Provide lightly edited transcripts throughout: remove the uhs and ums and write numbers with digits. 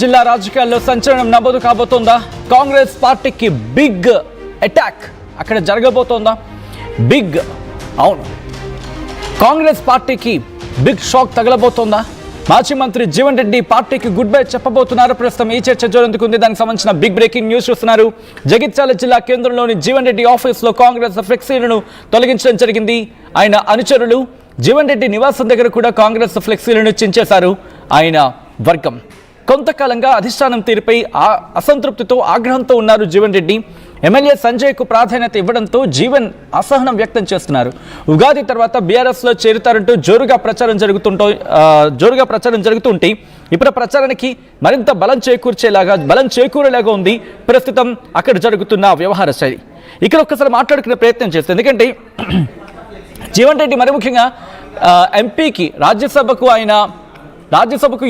జిల్లా రాజకీయాల్లో సంచలనం నమోదు కాబోతోందా? కాంగ్రెస్ పార్టీకి బిగ్ అటాక్ అక్కడ జరగబోతోందా? అవును, కాంగ్రెస్ పార్టీకి బిగ్ షాక్ తగలబోతోందా? మాజీ మంత్రి జీవన్ రెడ్డి పార్టీకి గుడ్ బై చెప్పబోతున్నారు. ప్రస్తుతం ఈ చర్చ జోరందుకుంది. దానికి సంబంధించిన బిగ్ బ్రేకింగ్ న్యూస్ చూస్తున్నారు. జగిత్యాల జిల్లా కేంద్రంలోని జీవన్ రెడ్డి ఆఫీసులో కాంగ్రెస్ ఫ్లెక్సీలను తొలగించడం జరిగింది. ఆయన అనుచరులు జీవన్ రెడ్డి నివాసం దగ్గర కూడా కాంగ్రెస్ ఫ్లెక్సీలను చించేశారు. ఆయన వర్గం కొంతకాలంగా అధిష్టానం తీరుపై అసంతృప్తితో ఆగ్రహంతో ఉన్నారు జీవన్ రెడ్డి. ఎమ్మెల్యే సంజయ్కు ప్రాధాన్యత ఇవ్వడంతో జీవన్ అసహనం వ్యక్తం చేస్తున్నారు. ఉగాది తర్వాత బీఆర్ఎస్లో చేరుతారంటూ జోరుగా ప్రచారం జరుగుతుంటే ఇప్పుడు ప్రచారానికి మరింత బలం చేకూరేలాగా ఉంది ప్రస్తుతం అక్కడ జరుగుతున్న వ్యవహార శైలి. ఇక్కడ ఒక్కసారి మాట్లాడుకునే ప్రయత్నం చేస్తుంది. ఎందుకంటే జీవన్ రెడ్డి మరి ముఖ్యంగా ఎంపీకి రాజ్యసభకు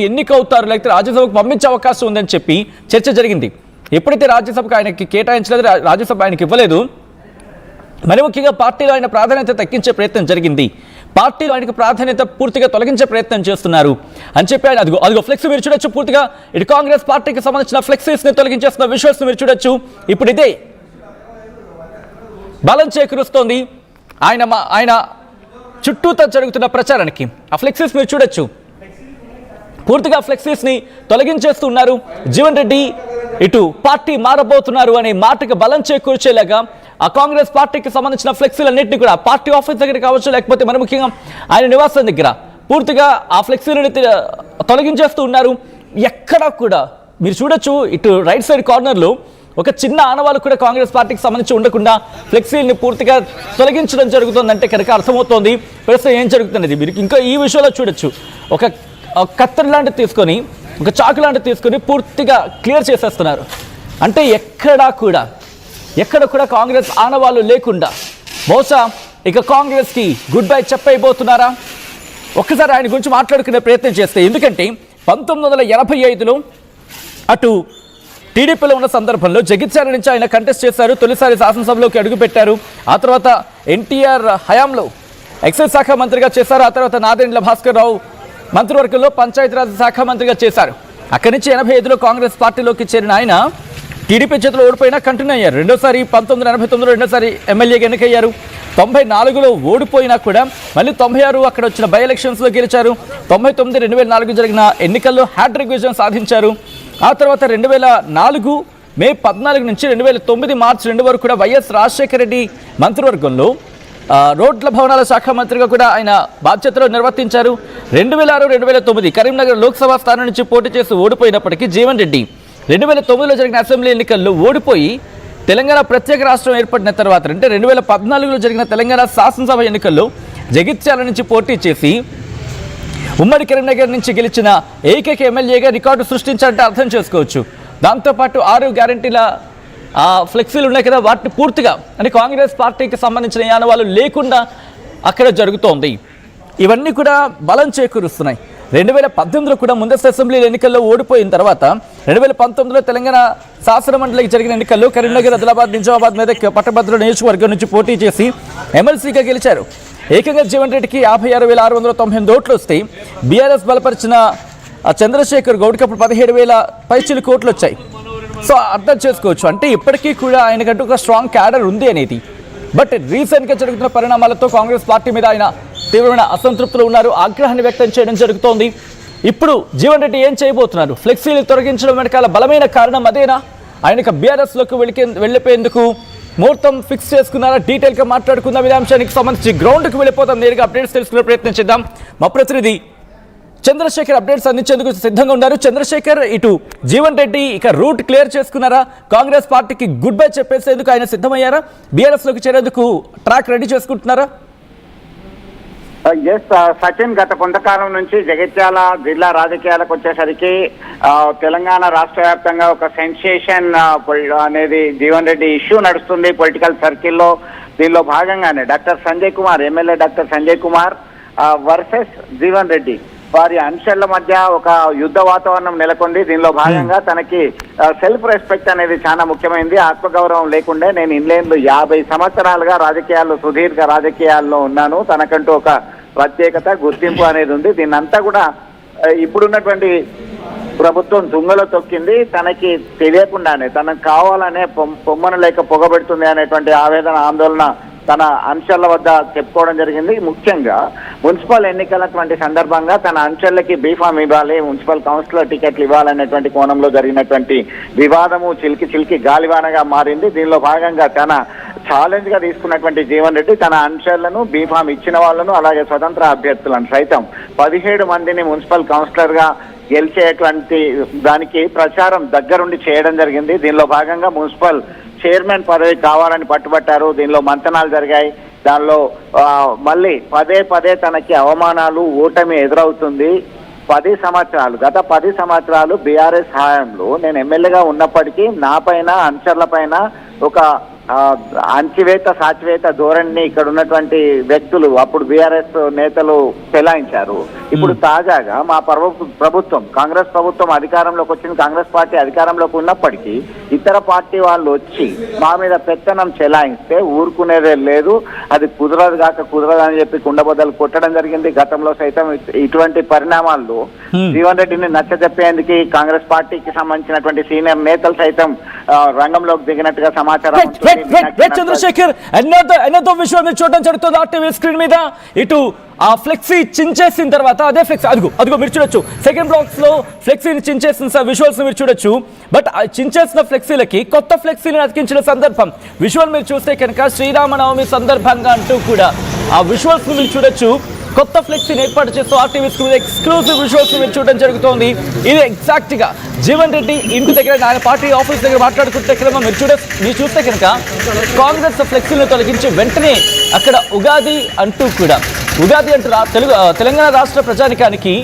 ఎన్నికవుతారు, లేకపోతే రాజ్యసభకు పంపించే అవకాశం ఉందని చెప్పి చర్చ జరిగింది. ఎప్పుడైతే రాజ్యసభకు ఆయనకి కేటాయించలేదు, రాజ్యసభ ఆయనకి ఇవ్వలేదు, మరి ముఖ్యంగా పార్టీలో ఆయన ప్రాధాన్యత తగ్గించే ప్రయత్నం జరిగింది. పార్టీలో ఆయనకు ప్రాధాన్యత పూర్తిగా తొలగించే ప్రయత్నం చేస్తున్నారు అని చెప్పి ఆయన అదిగో ఫ్లెక్సీ మీరు చూడొచ్చు. పూర్తిగా ఇటు కాంగ్రెస్ పార్టీకి సంబంధించిన ఫ్లెక్సీస్ని తొలగించేస్తున్న విజువల్స్ మీరు చూడొచ్చు. ఇప్పుడు ఇదే బలం చేకూరుస్తోంది ఆయన చుట్టూతో జరుగుతున్న ప్రచారానికి. ఆ ఫ్లెక్సీస్ మీరు చూడొచ్చు. పూర్తిగా ఫ్లెక్సీస్ని తొలగించేస్తున్నారు. జీవన్ రెడ్డి ఇటు పార్టీ మారబోతున్నారు అనే మాటకు బలం చేకూర్చేలాగా ఆ కాంగ్రెస్ పార్టీకి సంబంధించిన ఫ్లెక్సీలన్నింటినీ కూడా పార్టీ ఆఫీస్ దగ్గర కావచ్చు, లేకపోతే మరి ముఖ్యంగా ఆయన నివాసం దగ్గర పూర్తిగా ఆ ఫ్లెక్సీలను తొలగించేస్తూ ఉన్నారు. ఎక్కడా కూడా మీరు చూడొచ్చు, ఇటు రైట్ సైడ్ కార్నర్లో ఒక చిన్న ఆనవాళ్ళు కూడా కాంగ్రెస్ పార్టీకి సంబంధించి ఉండకుండా ఫ్లెక్సీని పూర్తిగా తొలగించడం జరుగుతుందంటే కనుక అర్థమవుతోంది ప్రస్తుతం ఏం జరుగుతున్నది. మీరు ఇంకా ఈ విషయంలో చూడొచ్చు. ఒక కత్తెర లాంటిది తీసుకొని, ఒక చాకు లాంటిది తీసుకొని పూర్తిగా క్లియర్ చేసేస్తున్నారు. అంటే ఎక్కడ కూడా కాంగ్రెస్ ఆనవాళ్ళు లేకుండా బహుశా ఇక కాంగ్రెస్కి గుడ్ బై చెప్పైపోతున్నారా? ఒక్కసారి ఆయన గురించి మాట్లాడుకునే ప్రయత్నం చేస్తే, ఎందుకంటే 1985లో అటు టీడీపీలో ఉన్న సందర్భంలో జగిత్యాల నుంచి ఆయన కంటెస్ట్ చేశారు. తొలిసారి శాసనసభలోకి అడుగుపెట్టారు. ఆ తర్వాత ఎన్టీఆర్ హయాంలో ఎక్సైజ్ శాఖ మంత్రిగా చేశారు. ఆ తర్వాత నాదెండ్ల భాస్కర్ రావు మంత్రివర్గంలో పంచాయతీరాజ్ శాఖ మంత్రిగా చేశారు. అక్కడి నుంచి 85లో కాంగ్రెస్ పార్టీలోకి చేరిన ఆయన టీడీపీ చేతిలో ఓడిపోయినా కంటిన్యూ అయ్యారు. రెండోసారి 1989లో రెండోసారి ఎమ్మెల్యేగా ఎన్నికయ్యారు. 94లో ఓడిపోయినా కూడా మళ్ళీ 96 అక్కడ వచ్చిన బై ఎలక్షన్స్లో గెలిచారు. 99 2004 జరిగిన ఎన్నికల్లో హ్యాట్రిక్ విజయం సాధించారు. ఆ తర్వాత 2004 మే 14 నుంచి 2009 మార్చి 2 వరకు కూడా వైఎస్ రాజశేఖర రెడ్డి మంత్రివర్గంలో రోడ్ల భవనాల శాఖ మంత్రిగా కూడా ఆయన బాధ్యతలు నిర్వర్తించారు. 2006 2009 కరీంనగర్ లోక్సభ స్థానం నుంచి పోటీ చేసి ఓడిపోయినప్పటికీ జీవన్ రెడ్డి 2009లో జరిగిన అసెంబ్లీ ఎన్నికల్లో ఓడిపోయి తెలంగాణ ప్రత్యేక రాష్ట్రం ఏర్పడిన తర్వాత అంటే 2014లో జరిగిన తెలంగాణ శాసనసభ ఎన్నికల్లో జగిత్యాల నుంచి పోటీ చేసి ఉమ్మడి కరీంనగర్ నుంచి గెలిచిన ఏకైక ఎమ్మెల్యేగా రికార్డు సృష్టించాలంటే అర్థం చేసుకోవచ్చు. దాంతోపాటు 6 గ్యారంటీల ఫ్లెక్సీలు ఉన్నాయి కదా, వాటిని పూర్తిగా అంటే కాంగ్రెస్ పార్టీకి సంబంధించిన ఆనవాళ్ళు లేకుండా అక్కడ జరుగుతోంది. ఇవన్నీ కూడా బలం చేకూరుస్తున్నాయి. 2018లో కూడా ముందస్తు అసెంబ్లీ ఎన్నికల్లో ఓడిపోయిన తర్వాత 2019లో తెలంగాణ శాసనమండలికి జరిగిన ఎన్నికల్లో కరీంనగర్, ఆదిలాబాద్, నిజామాబాద్, మెదక్, పట్టభద్రుల నియోజకవర్గం నుంచి పోటీ చేసి ఎమ్మెల్సీగా గెలిచారు. ఏకంగా జీవన్ రెడ్డికి 56,698 ఓట్లు వస్తాయి. బీఆర్ఎస్ బలపరిచిన చంద్రశేఖర్ గౌడ్కి అప్పుడు 17,000 పైచిలకు ఓట్లు వచ్చాయి. సో అర్థం చేసుకోవచ్చు, అంటే ఇప్పటికీ కూడా ఆయనకంటూ ఒక స్ట్రాంగ్ క్యాడర్ ఉంది అనేది. బట్ రీసెంట్గా జరుగుతున్న పరిణామాలతో కాంగ్రెస్ పార్టీ మీద ఆయన తీవ్రమైన అసంతృప్తులు ఉన్నారు, ఆగ్రహాన్ని వ్యక్తం చేయడం జరుగుతోంది. ఇప్పుడు జీవన్ రెడ్డి ఏం చేయబోతున్నారు? ఫ్లెక్సీలు తొలగించడం వెనకాల బలమైన కారణం అదేనా? ఆయనకు బీఆర్ఎస్లోకి వెళ్ళిపోయేందుకు ముహూర్తం ఫిక్స్ చేసుకున్నారా? డీటెయిల్గా మాట్లాడుకుందాం. ఈ అంశానికి సంబంధించి గ్రౌండ్కి వెళ్ళిపోతాం. నేరుగా అప్డేట్స్ తెలుసుకునే ప్రయత్నం చేద్దాం. మా ప్రతినిధి చంద్రశేఖర్ అప్డేట్స్ అందించేందుకు సిద్ధంగా ఉన్నారు. చంద్రశేఖర్, ఇటు జీవన్ రెడ్డి ఇక రూట్ క్లియర్ చేసుకున్నారా? కాంగ్రెస్ పార్టీకి గుడ్ బై చెప్పేసేందుకు ఆయన సిద్ధమయ్యారా? బీఆర్ఎస్లోకి చేరేందుకు ట్రాక్ రెడీ చేసుకుంటున్నారా? ఎస్ సచిన్, గత కొంతకాలం నుంచి జగిత్యాల జిల్లా రాజకీయాలకు వచ్చేసరికి తెలంగాణ రాష్ట్ర వ్యాప్తంగా ఒక సెన్సేషన్ అనేది జీవన్ రెడ్డి ఇష్యూ నడుస్తుంది పొలిటికల్ సర్కిల్లో. దీనిలో భాగంగానే MLA doctor Sanjay Kumar versus Jeevan Reddy వారి అంశాల మధ్య ఒక యుద్ధ వాతావరణం నెలకొంది. దీనిలో భాగంగా తనకి సెల్ఫ్ రెస్పెక్ట్ అనేది చాలా ముఖ్యమైనది. ఆత్మగౌరవం లేకుండే నేను ఇన్లేన్లు 50 సంవత్సరాలుగా సుదీర్ఘ రాజకీయాల్లో ఉన్నాను, తనకంటూ ఒక ప్రత్యేకత గుర్తింపు అనేది ఉంది. దీన్నంతా కూడా ఇప్పుడున్నటువంటి ప్రభుత్వం తుంగలో తొక్కింది, తనకి తెలియకుండానే తనకు కావాలనే పొమ్మను లేక పొగబెడుతుంది అనేటువంటి ఆవేదన ఆందోళన తన అంశాల వద్ద చెప్పుకోవడం జరిగింది. ముఖ్యంగా మున్సిపల్ ఎన్నికలటువంటి సందర్భంగా తన అంశాలకి బీఫామ్ ఇవ్వాలి, మున్సిపల్ కౌన్సిలర్ టికెట్లు ఇవ్వాలనేటువంటి కోణంలో జరిగినటువంటి వివాదము చిలికి గాలివానగా మారింది. దీనిలో భాగంగా తన ఛాలెంజ్ గా తీసుకున్నటువంటి జీవన్ రెడ్డి తన అంశాలను బీఫామ్ ఇచ్చిన వాళ్ళను అలాగే స్వతంత్ర అభ్యర్థులను సైతం 17 మందిని మున్సిపల్ కౌన్సిలర్ గా గెలిచేటువంటి దానికి ప్రచారం దగ్గరుండి చేయడం జరిగింది. దీనిలో భాగంగా మున్సిపల్ చైర్మన్ పదవి కావాలని పట్టుబట్టారు. దీనిలో మంతనాలు జరిగాయి. దానిలో మళ్ళీ పదే తనకి అవమానాలు, ఓటమి ఎదురవుతుంది. గత 10 సంవత్సరాలు బీఆర్ఎస్ హయాంలో నేను ఎమ్మెల్యేగా ఉన్నప్పటికీ నా పైన అంచర్ల పైన ఒక సాచివేత ధోరణిని ఇక్కడ ఉన్నటువంటి వ్యక్తులు, అప్పుడు బీఆర్ఎస్ నేతలు చెలాయించారు. ఇప్పుడు తాజాగా మా ప్రభుత్వం, కాంగ్రెస్ ప్రభుత్వం అధికారంలోకి వచ్చింది. కాంగ్రెస్ పార్టీ అధికారంలోకి ఉన్నప్పటికీ ఇతర పార్టీ వాళ్ళు వచ్చి మా మీద పెత్తనం చెలాయిస్తే ఊరుకునేదే లేదు. అది కుదరదు అని చెప్పి కుండబద్దలు కొట్టడం జరిగింది. గతంలో సైతం ఇటువంటి పరిణామాల్లో జీవన్ రెడ్డిని నచ్చజెప్పేందుకు కాంగ్రెస్ పార్టీకి సంబంధించినటువంటి సీనియర్ నేతలు సైతం రంగంలోకి దిగినట్టుగా సమాచారం. చంద్రశేఖర్, ఎన్నో విషయం చూడడం జరుగుతుంది ఆర్టీవీ స్క్రీన్ మీద. ఇటు ఆ ఫ్లెక్సీ చించేసిన తర్వాత అదే ఫ్లెక్సీ అదిగో మీరు చూడొచ్చు. సెకండ్ బ్లాక్స్ లో ఫ్లెక్సీని చించేసిన విజువల్స్ మీరు చూడొచ్చు. బట్ చించేసిన ఫ్లెక్సీలకి కొత్త ఫ్లెక్సీని అతికించిన సందర్భం విజువల్ మీరు చూస్తే కనుక శ్రీరామనవమి సందర్భంగా అంటూ కూడా ఆ విజువల్స్ మీరు చూడొచ్చు. కొత్త ఫ్లెక్సీని ఏర్పాటు చేస్తూ ఆర్టీవీ స్క్రీన్ ఎక్స్క్లూజివ్ విజువల్స్ మీరు చూడడం జరుగుతోంది. ఇది ఎగ్జాక్ట్ గా జీవన్ రెడ్డి ఇంటి దగ్గర ఆయన పార్టీ ఆఫీస్ దగ్గర మాట్లాడుకుంటే క్రమం మీరు చూస్తే కనుక కాంగ్రెస్ ఫ్లెక్సీలను తొలగించి వెంటనే అక్కడ ఉగాది అంటూ కూడా ఉగాది అంటూ తెలంగాణ రాష్ట్ర ప్రజానికానికి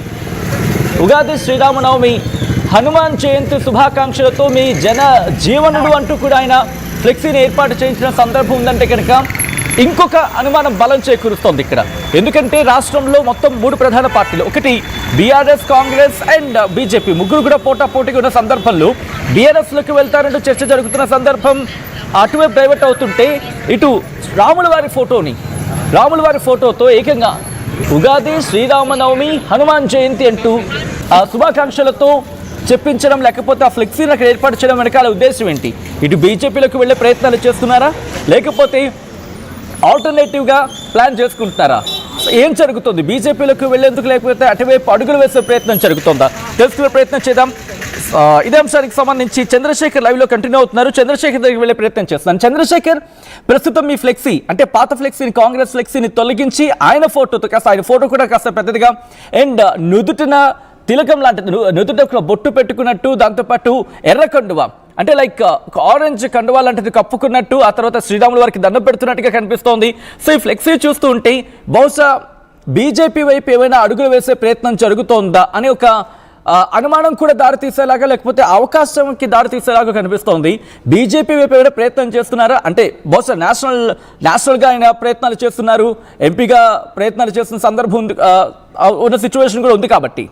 ఉగాది, శ్రీరామనవమి, హనుమాన్ జయంతి శుభాకాంక్షలతో మీ జన జీవనుడు అంటూ కూడా ఆయన ఫ్లెక్సీని ఏర్పాటు చేయించిన సందర్భం ఉందంటే కనుక ఇంకొక అనుమానం బలం చేకూరుస్తోంది ఇక్కడ. ఎందుకంటే రాష్ట్రంలో మొత్తం 3 ప్రధాన పార్టీలు, ఒకటి బీఆర్ఎస్, కాంగ్రెస్ అండ్ బీజేపీ, ముగ్గురు కూడా పోటాపోటీగా ఉన్న సందర్భంలో బీఆర్ఎస్లోకి వెళ్తారంటూ చర్చ జరుగుతున్న సందర్భం అటువైపు డైవర్ట్ అవుతుంటే ఇటు రాముల వారి ఫోటోతో ఏకంగా ఉగాది, శ్రీరామనవమి, హనుమాన్ జయంతి అంటూ ఆ శుభాకాంక్షలతో చెప్పించడం, లేకపోతే ఆ ఫ్లెక్సీని అక్కడ ఏర్పాటు చేయడం వెనకాల ఉద్దేశం ఏంటి? ఇటు బీజేపీలోకి వెళ్ళే ప్రయత్నాలు చేస్తున్నారా, లేకపోతే ఆల్టర్నేటివ్గా ప్లాన్ చేసుకుంటున్నారా? ఏం జరుగుతుంది? బీజేపీలోకి వెళ్లేందుకు, లేకపోతే అటువైపు అడుగులు వేసే ప్రయత్నం జరుగుతుందా? తెలుసుకునే ప్రయత్నం చేద్దాం. ఇదే అంశానికి సంబంధించి చంద్రశేఖర్ లైవ్లో కంటిన్యూ అవుతున్నారు. చంద్రశేఖర్ దగ్గరికి వెళ్ళే ప్రయత్నం చేస్తున్నాను. చంద్రశేఖర్, ప్రస్తుతం మీ ఫ్లెక్సీ అంటే పాత ఫ్లెక్సీని, కాంగ్రెస్ ఫ్లెక్సీని తొలగించి ఆయన ఫోటో కూడా కాస్త పెద్దదిగా అండ్ నుదుటిన తిలకం లాంటిది, నుదుట బొట్టు పెట్టుకున్నట్టు, దాంతోపాటు ఎర్ర కండువా అంటే లైక్ ఆరెంజ్ కండువా లాంటిది కప్పుకున్నట్టు, ఆ తర్వాత శ్రీరాముల వారికి దండం పెడుతున్నట్టుగా కనిపిస్తోంది. సో ఈ ఫ్లెక్సీ చూస్తూ ఉంటే బహుశా బీజేపీ వైపు ఏమైనా అడుగులు వేసే ప్రయత్నం జరుగుతోందా అనే ఒక అనుమానం కూడా దారితీసేలాగా, లేకపోతే అవకాశంకి దారితీసేలాగా కనిపిస్తోంది. బీజేపీ వైపు ఏమైనా ప్రయత్నం చేస్తున్నారా? అంటే బహుశా నేషనల్గా ఆయన ప్రయత్నాలు చేస్తున్నారు, ఎంపీగా ప్రయత్నాలు చేస్తున్న సందర్భం ఉన్న సిచ్యువేషన్ కూడా ఉంది కాబట్టి.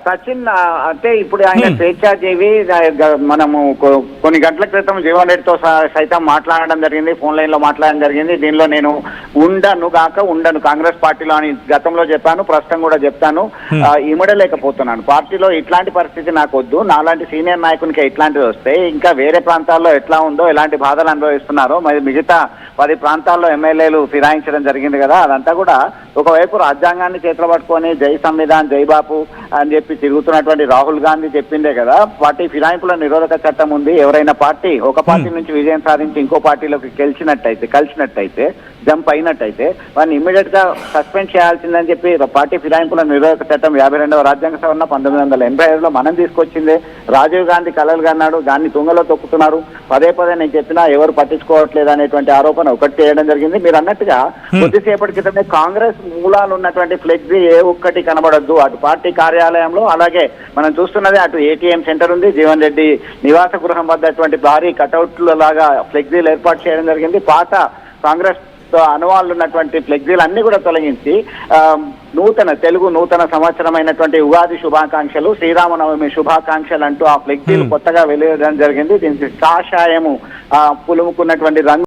సచిన్, అంటే ఇప్పుడు ఆయన స్వేచ్ఛాజీవి. మనము కొన్ని గంటల క్రితం జీవన్ రెడ్డితో సైతం మాట్లాడడం జరిగింది, ఫోన్ లైన్ లో మాట్లాడడం జరిగింది. దీనిలో నేను ఉండను కాంగ్రెస్ పార్టీలో అని గతంలో చెప్పాను, ప్రస్తుతం కూడా చెప్తాను. ఇమడలేకపోతున్నాను పార్టీలో. ఇట్లాంటి పరిస్థితి నాకు వద్దు. నాలాంటి సీనియర్ నాయకునికి ఇట్లాంటివి వస్తే ఇంకా వేరే ప్రాంతాల్లో ఎట్లా ఉందో, ఎలాంటి బాధలు అనుభవిస్తున్నారో, మరి మిగతా 10 ప్రాంతాల్లో ఎమ్మెల్యేలు ఫిరాయించడం జరిగింది కదా, అదంతా కూడా ఒకవైపు రాజ్యాంగాన్ని చేతులు పట్టుకొని జై సంవిధాన్, జై బాపు అని చెప్పి తిరుగుతున్నటువంటి రాహుల్ గాంధీ చెప్పిందే కదా. పార్టీ ఫిరాయింపుల నిరోధక చట్టం ఉంది. ఎవరైనా పార్టీ ఒక పార్టీ నుంచి విజయం సాధించి ఇంకో పార్టీలోకి కలిసినట్టయితే జంప్ అయినట్టయితే వారిని ఇమ్మీడియట్ గా సస్పెండ్ చేయాల్సిందని చెప్పి పార్టీ ఫిరాయింపుల నిరోధక చట్టం 52వ రాజ్యాంగ సవరణ 1985లో మనం తీసుకొచ్చిందే. రాజీవ్ గాంధీ కలలు కన్నాడు, దాన్ని తుంగలో తొక్కుతున్నారు. పదే నేను చెప్పినా ఎవరు పట్టించుకోవట్లేదు అనేటువంటి ఆరోపణ ఒకటి చేయడం జరిగింది. మీరు అన్నట్టుగా కొద్దిసేపటి క్రితమే కాంగ్రెస్ మూలాలు ఉన్నటువంటి ఫ్లెక్సీ ఏ ఒక్కటి కనబడద్దు అటు పార్టీ కార్యాలయంలో, అలాగే మనం చూస్తున్నది అటు ఏటీఎం సెంటర్ ఉంది, జీవన్ రెడ్డి నివాస గృహం వద్ద అటువంటి భారీ కటౌట్ల లాగా ఫ్లెక్సీలు ఏర్పాటు చేయడం జరిగింది. పాత కాంగ్రెస్ అనువాళ్ళు ఉన్నటువంటి ఫ్లెక్సీలు అన్ని కూడా తొలగించి తెలుగు నూతన సంవత్సరమైనటువంటి ఉగాది శుభాకాంక్షలు, శ్రీరామనవమి శుభాకాంక్షలు అంటూ ఆ ఫ్లెక్సీలు కొత్తగా వెలువడం జరిగింది. దీనికి కాషాయము పులుముకున్నటువంటి రంగు